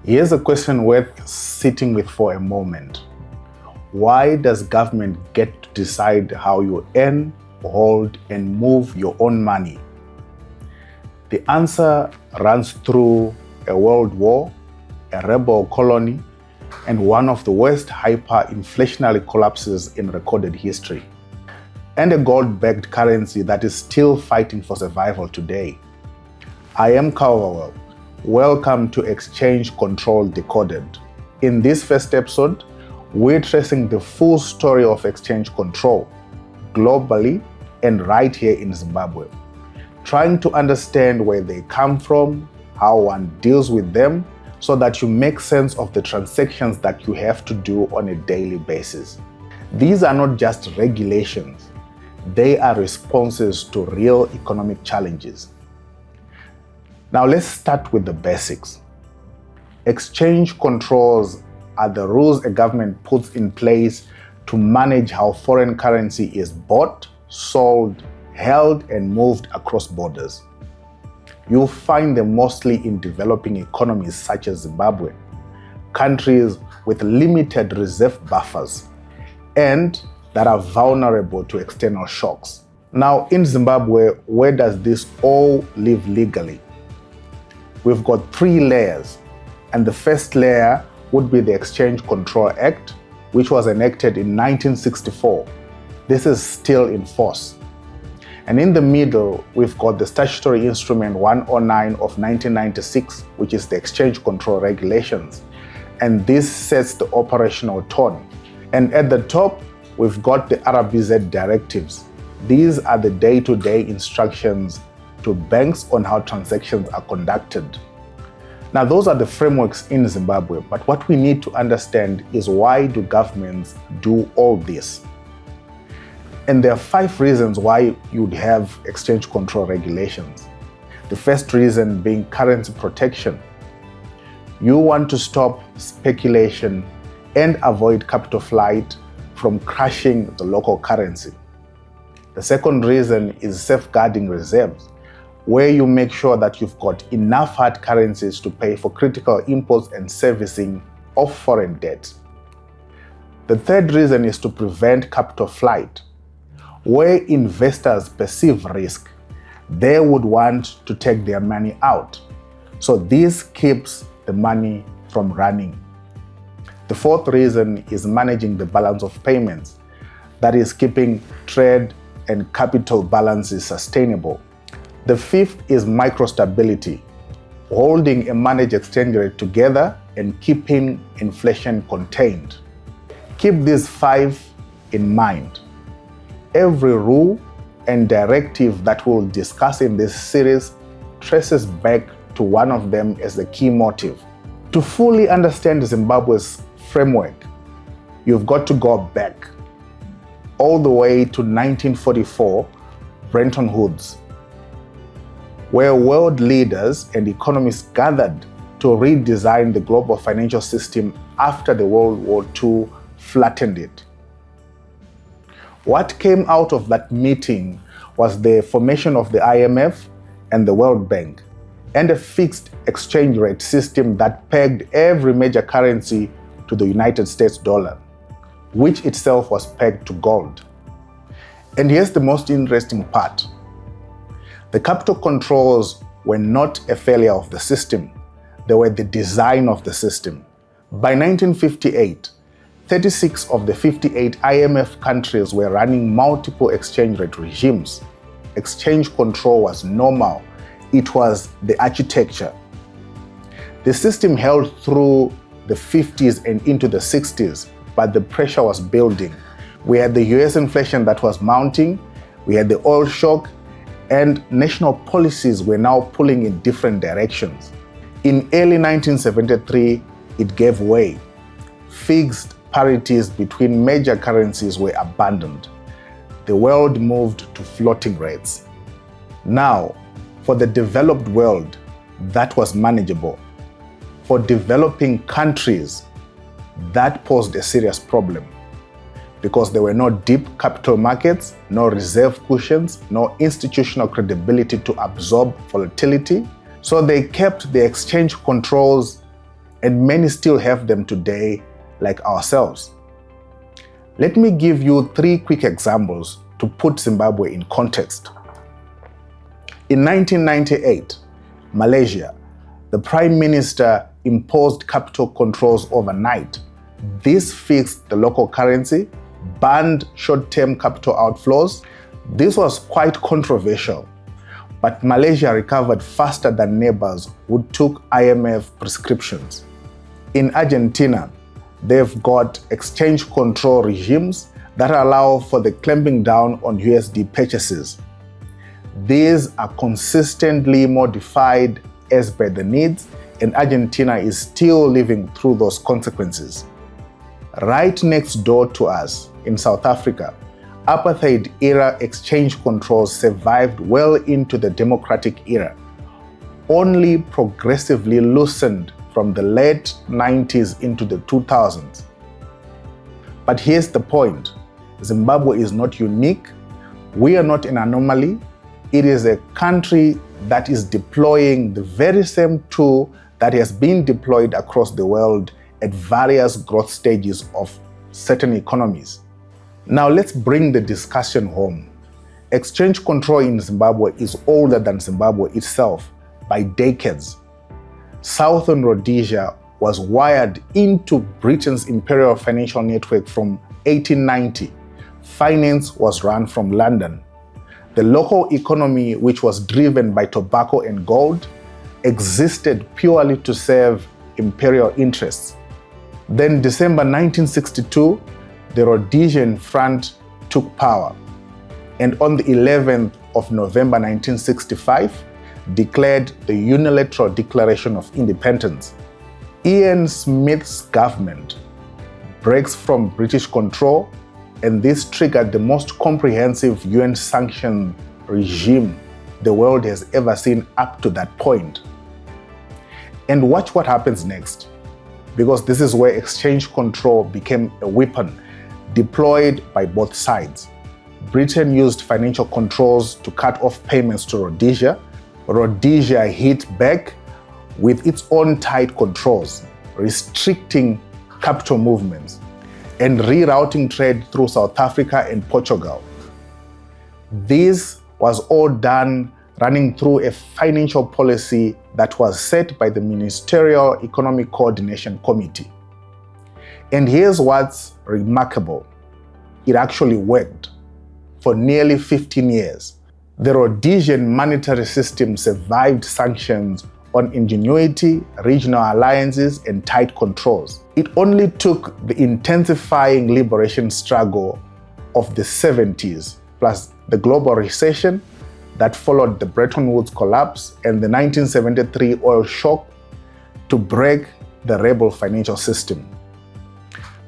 Here's a question worth sitting with for a moment. Why does government get to decide how you earn, hold, and move your own money? The answer runs through a world war, a rebel colony, and one of the worst hyperinflationary collapses in recorded history, and a gold-backed currency that is still fighting for survival today. I am Calverwell. Welcome to Exchange Control Decoded. In this first episode, we're tracing the full story of exchange control, globally and right here in Zimbabwe, trying to understand where they come from, how one deals with them, so that you make sense of the transactions that you have to do on a daily basis. These are not just regulations, they are responses to real economic challenges. Now let's start with the basics. Exchange controls are the rules a government puts in place to manage how foreign currency is bought, sold, held, and moved across borders. You'll find them mostly in developing economies such as Zimbabwe, countries with limited reserve buffers, and that are vulnerable to external shocks. Now, in Zimbabwe, where does this all live legally? We've got three layers, and the first layer would be the Exchange Control Act, which was enacted in 1964. This is still in force. And in the middle, we've got the Statutory Instrument 109 of 1996, which is the Exchange Control Regulations. And this sets the operational tone. And at the top, we've got the RBZ directives. These are the day-to-day instructions to banks on how transactions are conducted. Now, those are the frameworks in Zimbabwe, but what we need to understand is why do governments do all this? And there are 5 reasons why you'd have exchange control regulations. The first reason being currency protection. You want to stop speculation and avoid capital flight from crashing the local currency. The second reason is safeguarding reserves, where you make sure that you've got enough hard currencies to pay for critical imports and servicing of foreign debt. The third reason is to prevent capital flight. Where investors perceive risk, they would want to take their money out. So this keeps the money from running. The fourth reason is managing the balance of payments, that is keeping trade and capital balances sustainable. The fifth is micro-stability, holding a managed exchange rate together and keeping inflation contained. Keep these 5 in mind. Every rule and directive that we'll discuss in this series traces back to one of them as the key motive. To fully understand Zimbabwe's framework, you've got to go back all the way to 1944, Bretton Woods, where world leaders and economists gathered to redesign the global financial system after the World War II flattened it. What came out of that meeting was the formation of the IMF and the World Bank, and a fixed exchange rate system that pegged every major currency to the United States dollar, which itself was pegged to gold. And here's the most interesting part. The capital controls were not a failure of the system, they were the design of the system. By 1958, 36 of the 58 IMF countries were running multiple exchange rate regimes. Exchange control was normal, it was the architecture. The system held through the 50s and into the 60s, but the pressure was building. We had the US inflation that was mounting, we had the oil shock, and national policies were now pulling in different directions. In early 1973, it gave way. Fixed parities between major currencies were abandoned. The world moved to floating rates. Now, for the developed world, that was manageable. For developing countries, that posed a serious problem, because there were no deep capital markets, no reserve cushions, no institutional credibility to absorb volatility. So they kept the exchange controls and many still have them today, like ourselves. Let me give you 3 quick examples to put Zimbabwe in context. In 1998, Malaysia, the Prime Minister imposed capital controls overnight. This fixed the local currency, banned short-term capital outflows. This was quite controversial, but Malaysia recovered faster than neighbors who took IMF prescriptions. In Argentina, they've got exchange control regimes that allow for the clamping down on USD purchases. These are consistently modified as per the needs, and Argentina is still living through those consequences. Right next door to us, in South Africa, apartheid-era exchange controls survived well into the democratic era, only progressively loosened from the late 90s into the 2000s. But here's the point. Zimbabwe is not unique. We are not an anomaly. It is a country that is deploying the very same tool that has been deployed across the world at various growth stages of certain economies. Now let's bring the discussion home. Exchange control in Zimbabwe is older than Zimbabwe itself by decades. Southern Rhodesia was wired into Britain's imperial financial network from 1890. Finance was run from London. The local economy, which was driven by tobacco and gold, existed purely to serve imperial interests. Then December 1962, the Rhodesian Front took power, and on the 11th of November 1965, declared the unilateral Declaration of Independence. Ian Smith's government breaks from British control, and this triggered the most comprehensive UN sanction regime the world has ever seen up to that point. And watch what happens next, because this is where exchange control became a weapon deployed by both sides. Britain used financial controls to cut off payments to Rhodesia. Rhodesia hit back with its own tight controls, restricting capital movements and rerouting trade through South Africa and Portugal. This was all done running through a financial policy that was set by the Ministerial Economic Coordination Committee. And here's what's remarkable. It actually worked for nearly 15 years. The Rhodesian monetary system survived sanctions on ingenuity, regional alliances, and tight controls. It only took the intensifying liberation struggle of the 70s, plus the global recession that followed the Bretton Woods collapse and the 1973 oil shock, to break the rebel financial system.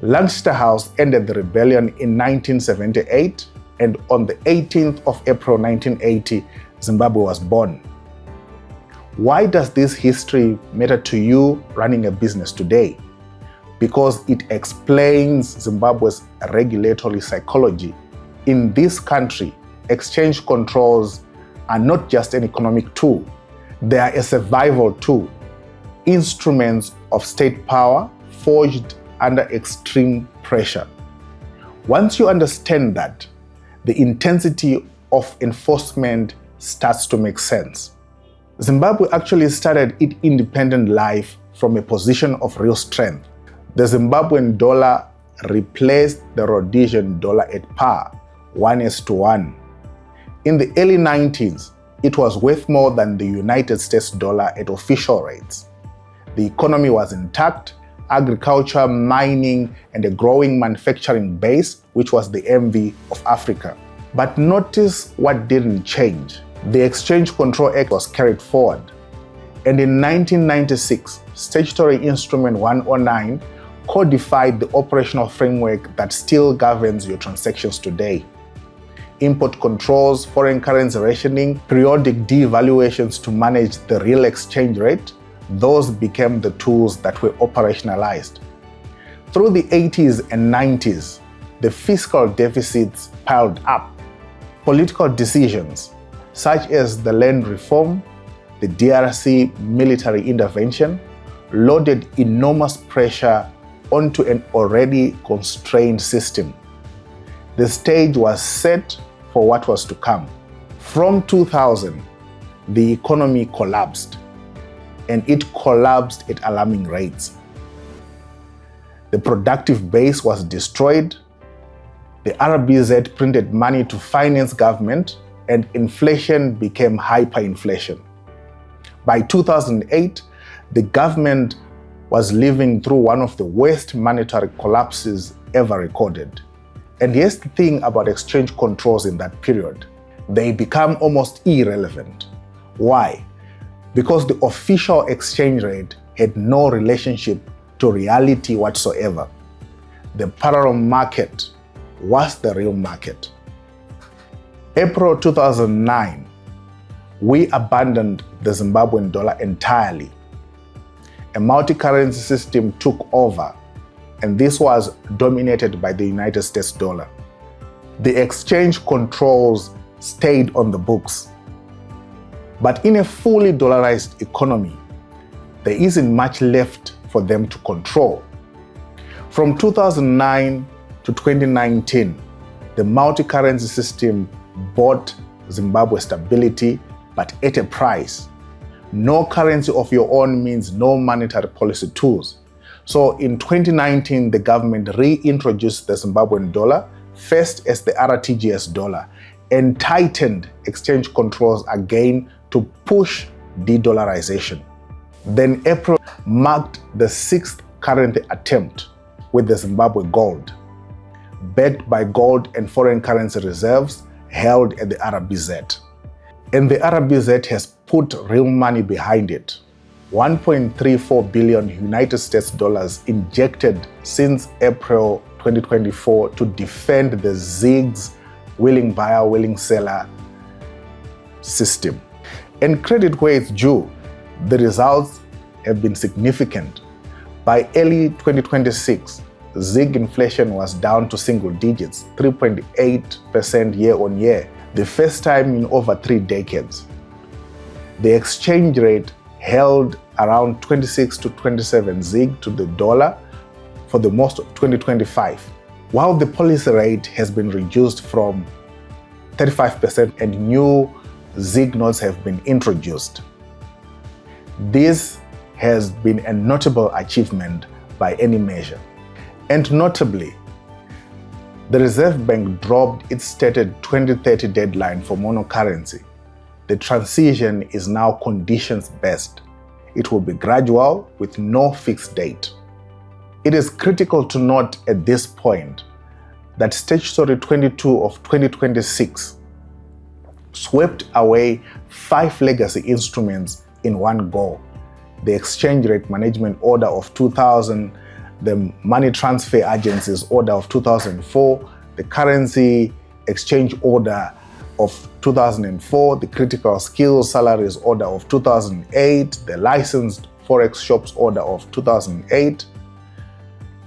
Lancaster House ended the rebellion in 1978, and on the 18th of April 1980, Zimbabwe was born. Why does this history matter to you running a business today? Because it explains Zimbabwe's regulatory psychology. In this country, exchange controls are not just an economic tool, they are a survival tool, instruments of state power forged under extreme pressure. Once you understand that, the intensity of enforcement starts to make sense. Zimbabwe actually started its independent life from a position of real strength. The Zimbabwean dollar replaced the Rhodesian dollar at par, 1:1. In the early 90s, it was worth more than the United States dollar at official rates. The economy was intact, agriculture, mining, and a growing manufacturing base, which was the envy of Africa. But notice what didn't change. The Exchange Control Act was carried forward. And in 1996, Statutory Instrument 109 codified the operational framework that still governs your transactions today. Import controls, foreign currency rationing, periodic devaluations to manage the real exchange rate, those became the tools that were operationalized. Through the 80s and 90s, the fiscal deficits piled up. Political decisions, such as the land reform, the DRC military intervention, loaded enormous pressure onto an already constrained system. The stage was set for what was to come. From 2000, the economy collapsed, and it collapsed at alarming rates. The productive base was destroyed, the RBZ printed money to finance government, and inflation became hyperinflation. By 2008, the government was living through one of the worst monetary collapses ever recorded. And here's the thing about exchange controls in that period. They become almost irrelevant. Why? Because the official exchange rate had no relationship to reality whatsoever. The parallel market was the real market. April 2009, we abandoned the Zimbabwean dollar entirely. A multi-currency system took over, and this was dominated by the United States dollar. The exchange controls stayed on the books. But in a fully dollarized economy, there isn't much left for them to control. From 2009 to 2019, the multi-currency system bought Zimbabwe stability, but at a price. No currency of your own means no monetary policy tools. So in 2019, the government reintroduced the Zimbabwean dollar, first as the RTGS dollar, and tightened exchange controls again to push de-dollarization. Then April marked the sixth currency attempt with the Zimbabwe gold, backed by gold and foreign currency reserves held at the RBZ. And the RBZ has put real money behind it. 1.34 billion United States dollars injected since April 2024 to defend the ZIG's willing buyer, willing seller system. And credit where it's due, the results have been significant. By early 2026, ZIG inflation was down to single digits, 3.8% year on year, the first time in over 3 decades. The exchange rate held around 26 to 27 ZIG to the dollar for the most of 2025, while the policy rate has been reduced from 35% and new ZIG notes have been introduced. This has been a notable achievement by any measure. And notably, the Reserve Bank dropped its stated 2030 deadline for monocurrency. The transition is now conditions-based. It will be gradual with no fixed date. It is critical to note at this point that Statutory 22 of 2026 swept away 5 legacy instruments in one go: the Exchange Rate Management Order of 2000, the Money Transfer Agencies Order of 2004, the Currency Exchange Order of 2004, the Critical Skills Salaries Order of 2008, the Licensed Forex Shops Order of 2008.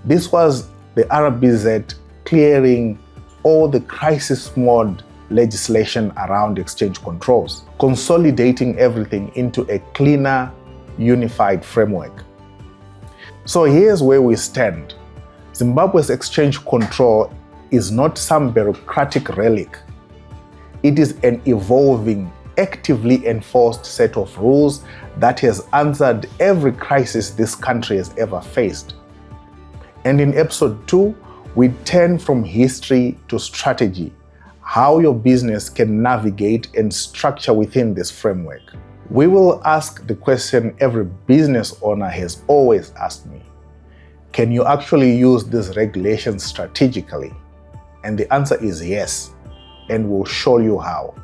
This was the RBZ clearing all the crisis mode legislation around exchange controls, consolidating everything into a cleaner, unified framework. So here's where we stand. Zimbabwe's exchange control is not some bureaucratic relic. It is an evolving, actively enforced set of rules that has answered every crisis this country has ever faced. And in episode 2, we turn from history to strategy, how your business can navigate and structure within this framework. We will ask the question every business owner has always asked me: can you actually use these regulations strategically? And the answer is yes, and we'll show you how.